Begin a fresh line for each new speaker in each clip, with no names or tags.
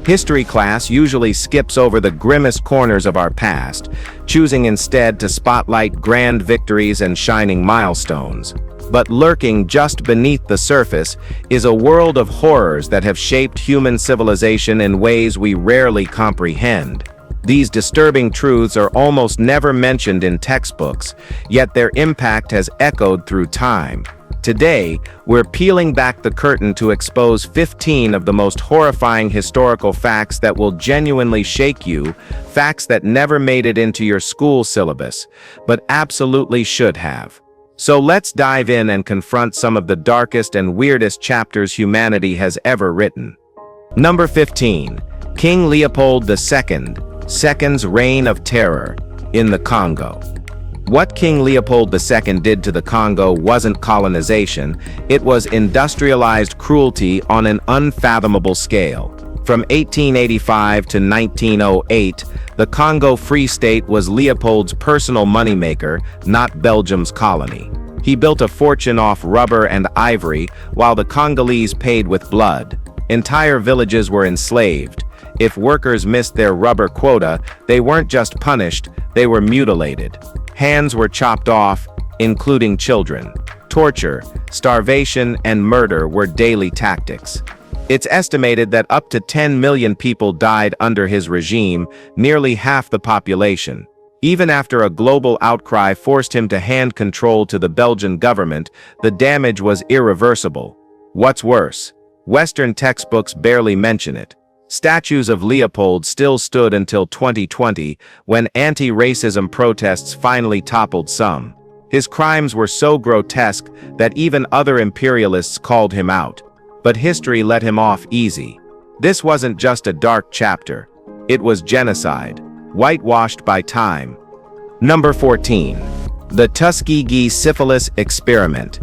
History class usually skips over the grimmest corners of our past, choosing instead to spotlight grand victories and shining milestones. But lurking just beneath the surface is a world of horrors that have shaped human civilization in ways we rarely comprehend. These disturbing truths are almost never mentioned in textbooks, yet their impact has echoed through time. Today, we're peeling back the curtain to expose 15 of the most horrifying historical facts that will genuinely shake you, facts that never made it into your school syllabus, but absolutely should have. So let's dive in and confront some of the darkest and weirdest chapters humanity has ever written. Number 15. King Leopold II's Reign of Terror in the Congo. What King Leopold II did to the Congo wasn't colonization, it was industrialized cruelty on an unfathomable scale. From 1885 to 1908, the Congo Free State was Leopold's personal moneymaker, not Belgium's colony. He built a fortune off rubber and ivory, while the Congolese paid with blood. Entire villages were enslaved. If workers missed their rubber quota, they weren't just punished, they were mutilated. Hands were chopped off, including children. Torture, starvation, and murder were daily tactics. It's estimated that up to 10 million people died under his regime, nearly half the population. Even after a global outcry forced him to hand control to the Belgian government, the damage was irreversible. What's worse, Western textbooks barely mention it. Statues of Leopold still stood until 2020, when anti-racism protests finally toppled some. His crimes were so grotesque that even other imperialists called him out. But history let him off easy. This wasn't just a dark chapter. It was genocide, whitewashed by time. Number 14. The Tuskegee Syphilis Experiment.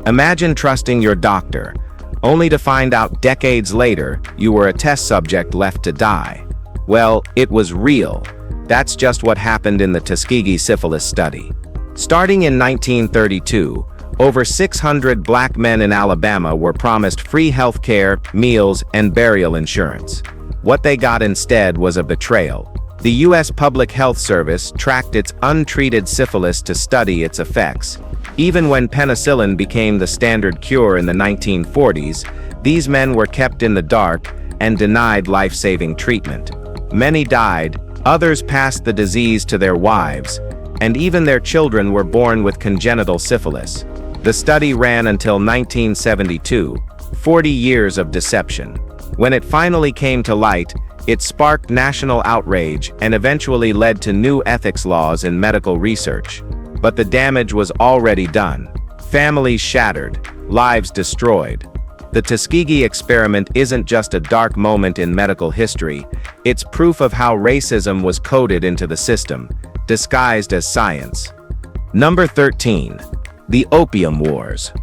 Imagine trusting your doctor, only to find out decades later you were a test subject left to die. Well, it was real. That's just what happened in the Tuskegee syphilis study. Starting in 1932, over 600 black men in Alabama were promised free health care, meals, and burial insurance. What they got instead was a betrayal. The U.S. Public Health Service tracked its untreated syphilis to study its effects. Even when penicillin became the standard cure in the 1940s, these men were kept in the dark and denied life-saving treatment. Many died, others passed the disease to their wives, and even their children were born with congenital syphilis. The study ran until 1972, 40 years of deception. When it finally came to light, it sparked national outrage and eventually led to new ethics laws in medical research. But the damage was already done. Families shattered, lives destroyed. The Tuskegee experiment isn't just a dark moment in medical history, it's proof of how racism was coded into the system, disguised as science. Number 13. The Opium Wars.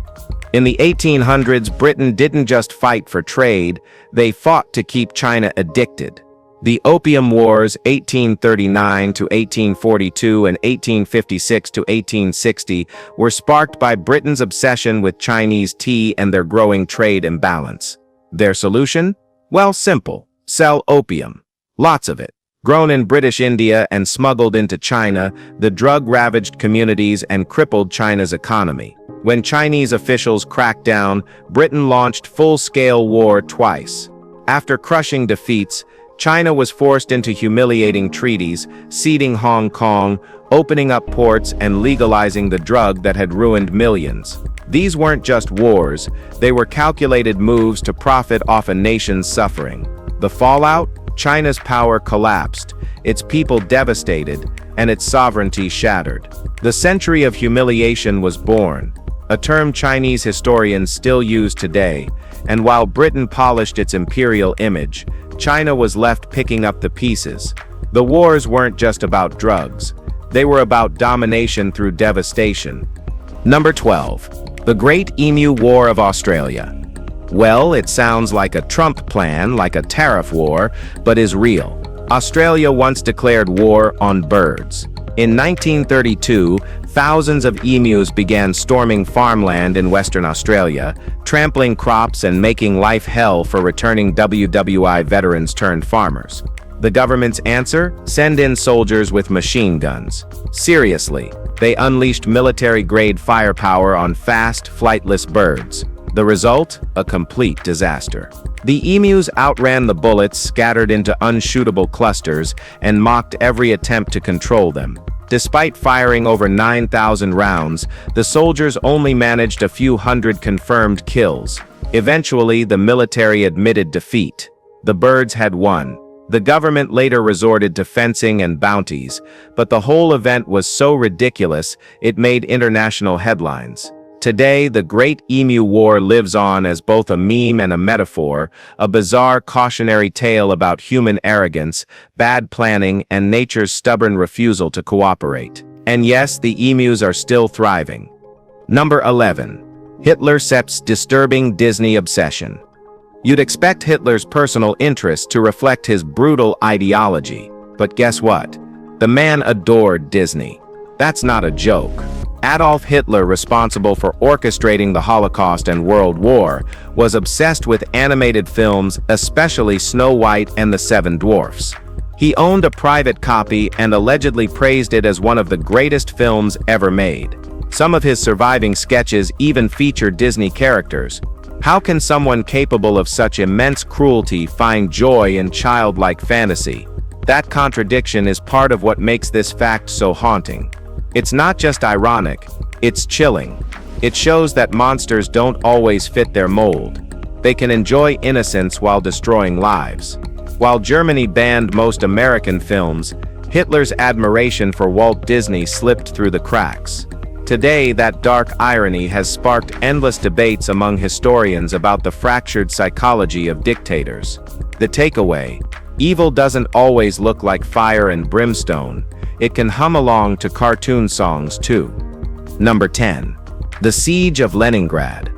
In the 1800s, Britain didn't just fight for trade, they fought to keep China addicted. The Opium Wars, 1839 to 1842 and 1856 to 1860, were sparked by Britain's obsession with Chinese tea and their growing trade imbalance. Their solution? Well, simple. Sell opium. Lots of it. Grown in British India and smuggled into China, the drug ravaged communities and crippled China's economy. When Chinese officials cracked down, Britain launched full-scale war twice. After crushing defeats, China was forced into humiliating treaties, ceding Hong Kong, opening up ports, and legalizing the drug that had ruined millions. These weren't just wars, they were calculated moves to profit off a nation's suffering. The fallout? China's power collapsed, its people devastated, and its sovereignty shattered. The century of humiliation was born, a term Chinese historians still use today, and while Britain polished its imperial image, China was left picking up the pieces. The wars weren't just about drugs. They were about domination through devastation. Number 12. The Great Emu War of Australia. Well, it sounds like a Trump plan, like a tariff war, but is real. Australia once declared war on birds. In 1932, Thousands of emus began storming farmland in Western Australia, trampling crops and making life hell for returning WWI veterans turned farmers. The government's answer? Send in soldiers with machine guns. Seriously, they unleashed military-grade firepower on fast, flightless birds. The result? A complete disaster. The emus outran the bullets, scattered into unshootable clusters, and mocked every attempt to control them. Despite firing over 9,000 rounds, the soldiers only managed a few hundred confirmed kills. Eventually, the military admitted defeat. The birds had won. The government later resorted to fencing and bounties, but the whole event was so ridiculous it made international headlines. Today, the Great Emu War lives on as both a meme and a metaphor, a bizarre cautionary tale about human arrogance, bad planning, and nature's stubborn refusal to cooperate. And yes, the emus are still thriving. Number 11. Hitler's disturbing Disney obsession. You'd expect Hitler's personal interests to reflect his brutal ideology, but guess what? The man adored Disney. That's not a joke. Adolf Hitler, responsible for orchestrating the Holocaust and World War, was obsessed with animated films, especially Snow White and the Seven Dwarfs. He owned a private copy and allegedly praised it as one of the greatest films ever made. Some of his surviving sketches even feature Disney characters. How can someone capable of such immense cruelty find joy in childlike fantasy? That contradiction is part of what makes this fact so haunting. It's not just ironic, it's chilling. It shows that monsters don't always fit their mold. They can enjoy innocence while destroying lives. While Germany banned most American films, Hitler's admiration for Walt Disney slipped through the cracks. Today, that dark irony has sparked endless debates among historians about the fractured psychology of dictators. The takeaway: evil doesn't always look like fire and brimstone. It can hum along to cartoon songs too. Number 10. The Siege of Leningrad.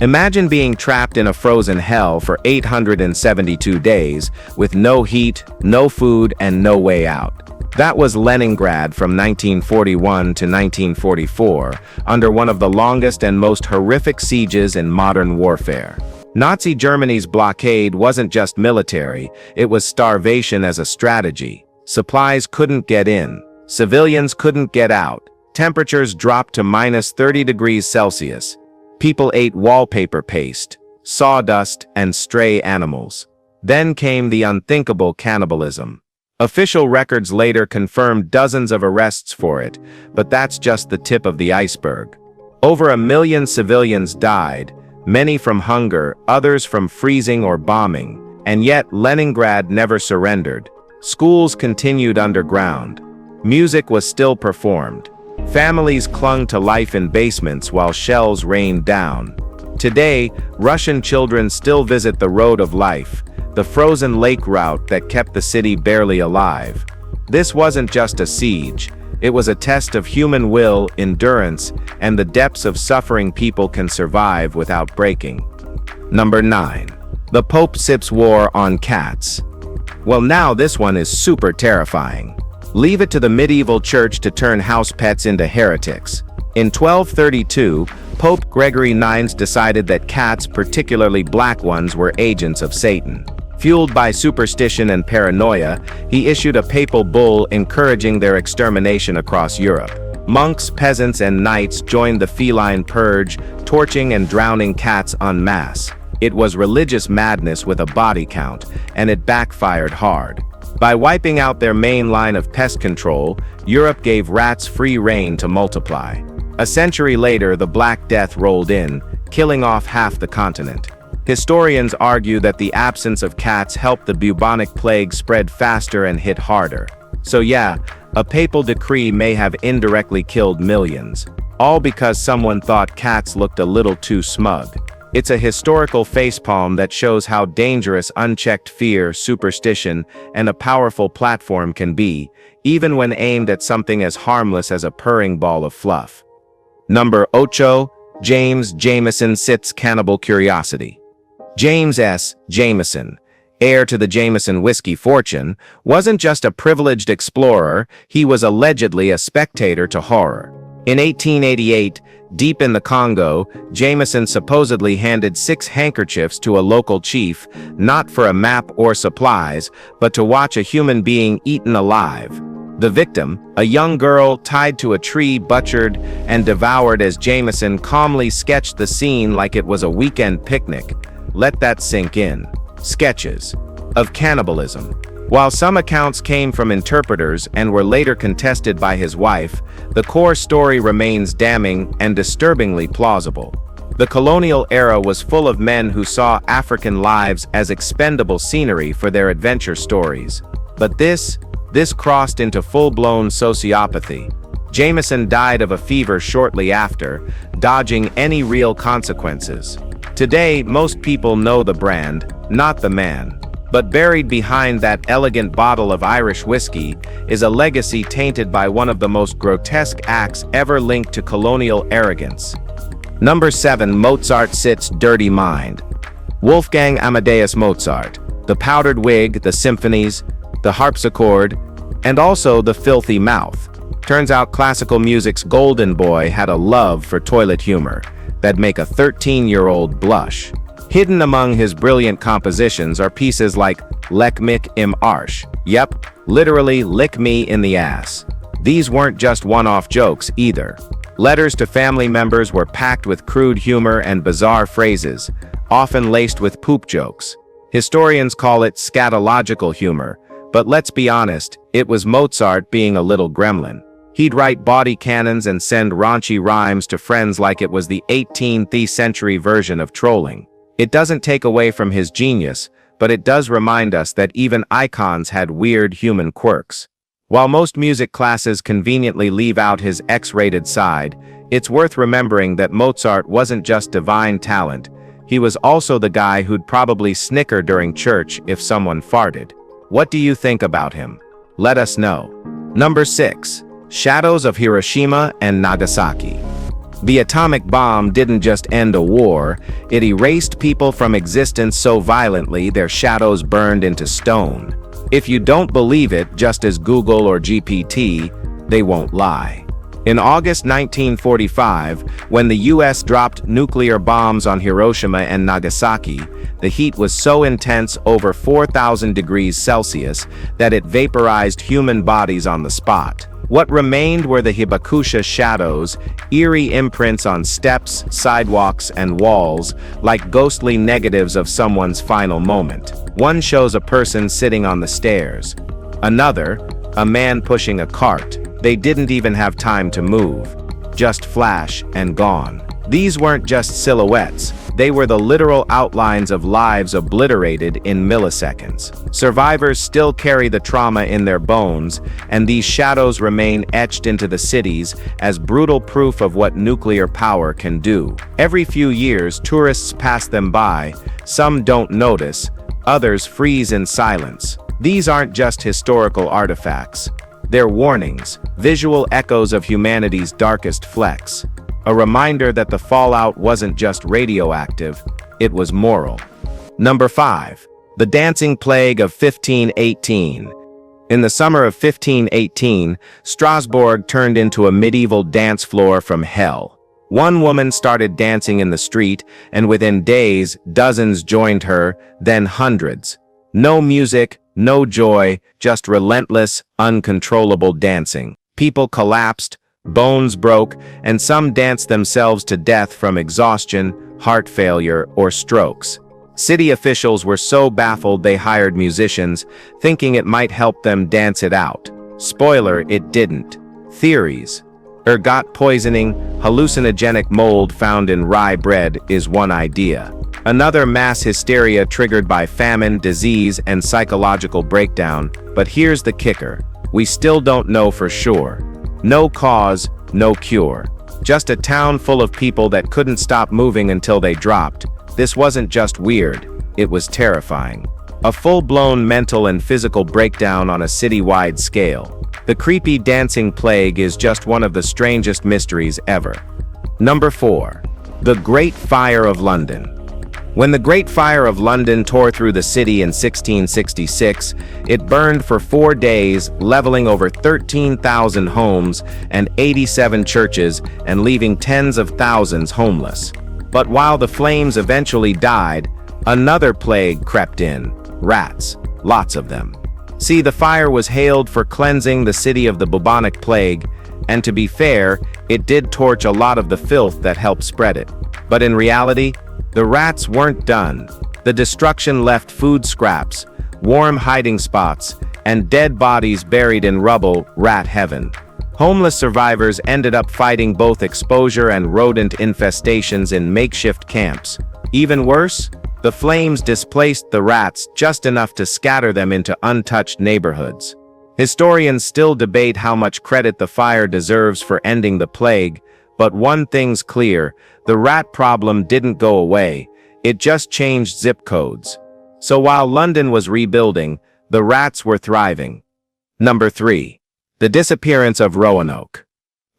Imagine being trapped in a frozen hell for 872 days, with no heat, no food, and no way out. That was Leningrad from 1941 to 1944, under one of the longest and most horrific sieges in modern warfare. Nazi Germany's blockade wasn't just military, it was starvation as a strategy. Supplies couldn't get in, civilians couldn't get out, temperatures dropped to -30 degrees Celsius. People ate wallpaper paste, sawdust, and stray animals. Then came the unthinkable cannibalism. Official records later confirmed dozens of arrests for it, but that's just the tip of the iceberg. Over 1 million civilians died, many from hunger, others from freezing or bombing, and yet Leningrad never surrendered. Schools continued underground. Music was still performed. Families clung to life in basements while shells rained down. Today, Russian children still visit the Road of Life, the frozen lake route that kept the city barely alive. This wasn't just a siege. It was a test of human will, endurance, and the depths of suffering people can survive without breaking. Number 9. The Pope-Sips War on Cats. Well, now this one is super terrifying. Leave it to the medieval church to turn house pets into heretics. In 1232, Pope Gregory IX decided that cats, particularly black ones, were agents of Satan. Fueled by superstition and paranoia, he issued a papal bull encouraging their extermination across Europe. Monks, peasants, and knights joined the feline purge, torching and drowning cats en masse. It was religious madness with a body count, and it backfired hard. By wiping out their main line of pest control, Europe gave rats free rein to multiply. A century later, the Black Death rolled in, killing off half the continent. Historians argue that the absence of cats helped the bubonic plague spread faster and hit harder. So yeah, a papal decree may have indirectly killed millions, all because someone thought cats looked a little too smug. It's a historical facepalm that shows how dangerous unchecked fear, superstition, and a powerful platform can be, even when aimed at something as harmless as a purring ball of fluff. Number 8. James Jameson Sits Cannibal Curiosity. James S. Jameson, heir to the Jameson whiskey fortune, wasn't just a privileged explorer, he was allegedly a spectator to horror. In 1888, deep in the Congo, Jameson supposedly handed 6 handkerchiefs to a local chief, not for a map or supplies, but to watch a human being eaten alive. The victim, a young girl tied to a tree, butchered and devoured as Jameson calmly sketched the scene like it was a weekend picnic. Let that sink in. Sketches of cannibalism. While some accounts came from interpreters and were later contested by his wife, the core story remains damning and disturbingly plausible. The colonial era was full of men who saw African lives as expendable scenery for their adventure stories. But this crossed into full-blown sociopathy. Jameson died of a fever shortly after, dodging any real consequences. Today, most people know the brand, not the man. But buried behind that elegant bottle of Irish whiskey is a legacy tainted by one of the most grotesque acts ever linked to colonial arrogance. Number 7. Mozart Sits Dirty Mind. Wolfgang Amadeus Mozart. The powdered wig, the symphonies, the harpsichord, and also the filthy mouth. Turns out classical music's golden boy had a love for toilet humor that'd make a 13-year-old blush. Hidden among his brilliant compositions are pieces like Leck mich im Arsch. Yep, literally lick me in the ass. These weren't just one-off jokes either. Letters to family members were packed with crude humor and bizarre phrases, often laced with poop jokes. Historians call it scatological humor, but let's be honest, it was Mozart being a little gremlin. He'd write bawdy canons and send raunchy rhymes to friends like it was the 18th century version of trolling. It doesn't take away from his genius, but it does remind us that even icons had weird human quirks. While most music classes conveniently leave out his X-rated side, it's worth remembering that Mozart wasn't just divine talent, he was also the guy who'd probably snicker during church if someone farted. What do you think about him? Let us know. Number 6. Shadows of Hiroshima and Nagasaki. The atomic bomb didn't just end a war, it erased people from existence so violently their shadows burned into stone. If you don't believe it, just as Google or GPT, they won't lie. In August 1945, when the US dropped nuclear bombs on Hiroshima and Nagasaki, the heat was so intense, over 4,000 degrees Celsius, that it vaporized human bodies on the spot. What remained were the hibakusha shadows, eerie imprints on steps, sidewalks, and walls, like ghostly negatives of someone's final moment. One shows a person sitting on the stairs. Another, a man pushing a cart. They didn't even have time to move. Just flash and gone. These weren't just silhouettes, they were the literal outlines of lives obliterated in milliseconds. Survivors still carry the trauma in their bones, and these shadows remain etched into the cities as brutal proof of what nuclear power can do. Every few years, tourists pass them by, some don't notice, others freeze in silence. These aren't just historical artifacts. They're warnings, visual echoes of humanity's darkest flecks. A reminder that the fallout wasn't just radioactive, it was moral. Number 5. The Dancing Plague of 1518. In the summer of 1518, Strasbourg turned into a medieval dance floor from hell. One woman started dancing in the street, and within days, dozens joined her, then hundreds. No music, no joy, just relentless, uncontrollable dancing. People collapsed, bones broke, and some danced themselves to death from exhaustion, heart failure, or strokes. City officials were so baffled they hired musicians, thinking it might help them dance it out. Spoiler, it didn't. Theories. Ergot poisoning, hallucinogenic mold found in rye bread is one idea. Another, mass hysteria triggered by famine, disease, and psychological breakdown. But here's the kicker. We still don't know for sure. No cause, no cure. Just a town full of people that couldn't stop moving until they dropped. This wasn't just weird, it was terrifying. A full-blown mental and physical breakdown on a city-wide scale. The creepy dancing plague is just one of the strangest mysteries ever. Number 4. The Great Fire of London. When the Great Fire of London tore through the city in 1666, it burned for 4 days, leveling over 13,000 homes and 87 churches and leaving tens of thousands homeless. But while the flames eventually died, another plague crept in: rats, lots of them. See, the fire was hailed for cleansing the city of the bubonic plague, and to be fair, it did torch a lot of the filth that helped spread it. But in reality, the rats weren't done. The destruction left food scraps, warm hiding spots, and dead bodies buried in rubble. Rat heaven. Homeless survivors ended up fighting both exposure and rodent infestations in makeshift camps. Even worse, the flames displaced the rats just enough to scatter them into untouched neighborhoods. Historians still debate how much credit the fire deserves for ending the plague, but one thing's clear: the rat problem didn't go away, it just changed zip codes. So while London was rebuilding, the rats were thriving. Number 3. The disappearance of Roanoke.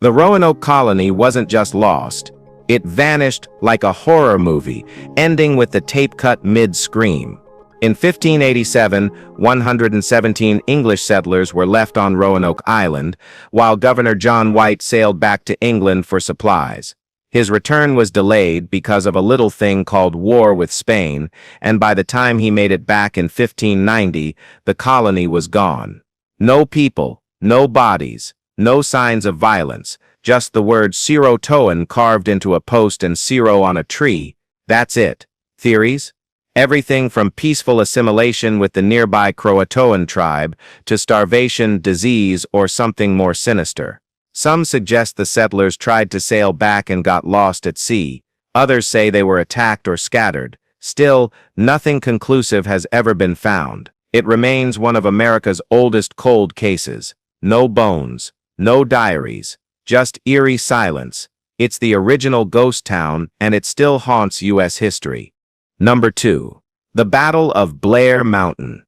The Roanoke colony wasn't just lost, it vanished like a horror movie, ending with the tape cut mid-scream. In 1587, 117 English settlers were left on Roanoke Island, while Governor John White sailed back to England for supplies. His return was delayed because of a little thing called war with Spain, and by the time he made it back in 1590, the colony was gone. No people, no bodies, no signs of violence, just the word Serotonin carved into a post and Sero on a tree. That's it. Theories? Everything from peaceful assimilation with the nearby Croatoan tribe to starvation, disease, or something more sinister. Some suggest the settlers tried to sail back and got lost at sea. Others say they were attacked or scattered. Still, nothing conclusive has ever been found. It remains one of America's oldest cold cases. No bones, no diaries, just eerie silence. It's the original ghost town, and it still haunts U.S. history. Number 2. The Battle of Blair Mountain.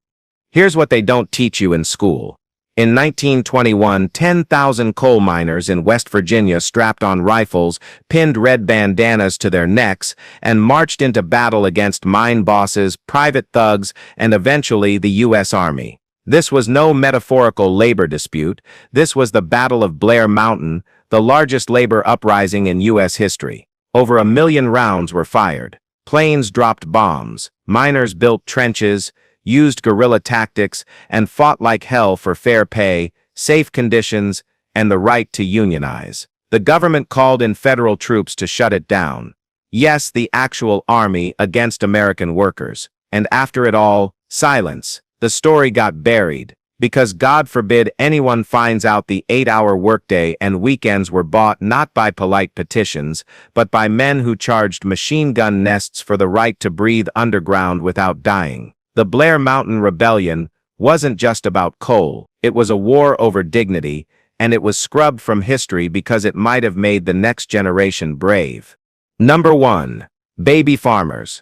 Here's what they don't teach you in school. In 1921, 10,000 coal miners in West Virginia strapped on rifles, pinned red bandanas to their necks, and marched into battle against mine bosses, private thugs, and eventually the U.S. Army. This was no metaphorical labor dispute. This was the Battle of Blair Mountain, the largest labor uprising in U.S. history. Over 1 million rounds were fired. Planes dropped bombs, miners built trenches, used guerrilla tactics, and fought like hell for fair pay, safe conditions, and the right to unionize. The government called in federal troops to shut it down. Yes, the actual army against American workers. And after it all, silence. The story got buried, because God forbid anyone finds out the 8-hour workday and weekends were bought not by polite petitions, but by men who charged machine gun nests for the right to breathe underground without dying. The Blair Mountain Rebellion wasn't just about coal, it was a war over dignity, and it was scrubbed from history because it might have made the next generation brave. Number 1. Baby farmers.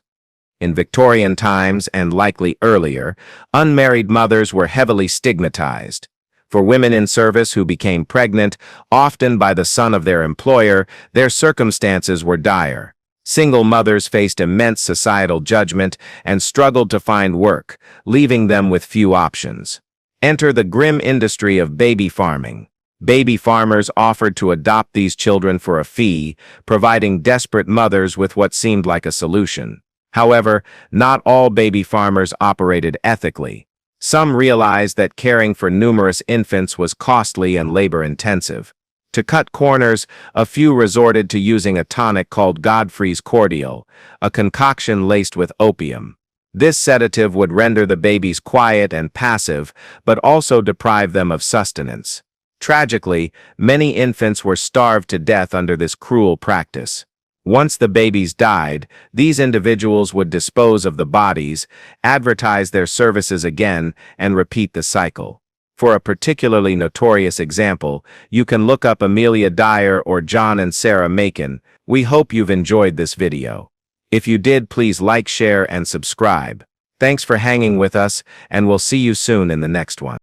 In Victorian times, and likely earlier, unmarried mothers were heavily stigmatized. For women in service who became pregnant, often by the son of their employer, their circumstances were dire. Single mothers faced immense societal judgment and struggled to find work, leaving them with few options. Enter the grim industry of baby farming. Baby farmers offered to adopt these children for a fee, providing desperate mothers with what seemed like a solution. However, not all baby farmers operated ethically. Some realized that caring for numerous infants was costly and labor-intensive. To cut corners, a few resorted to using a tonic called Godfrey's cordial, a concoction laced with opium. This sedative would render the babies quiet and passive, but also deprive them of sustenance. Tragically, many infants were starved to death under this cruel practice. Once the babies died, these individuals would dispose of the bodies, advertise their services again, and repeat the cycle. For a particularly notorious example, you can look up Amelia Dyer or John and Sarah Macon. We hope you've enjoyed this video. If you did, please like, share, and subscribe. Thanks for hanging with us, and we'll see you soon in the next one.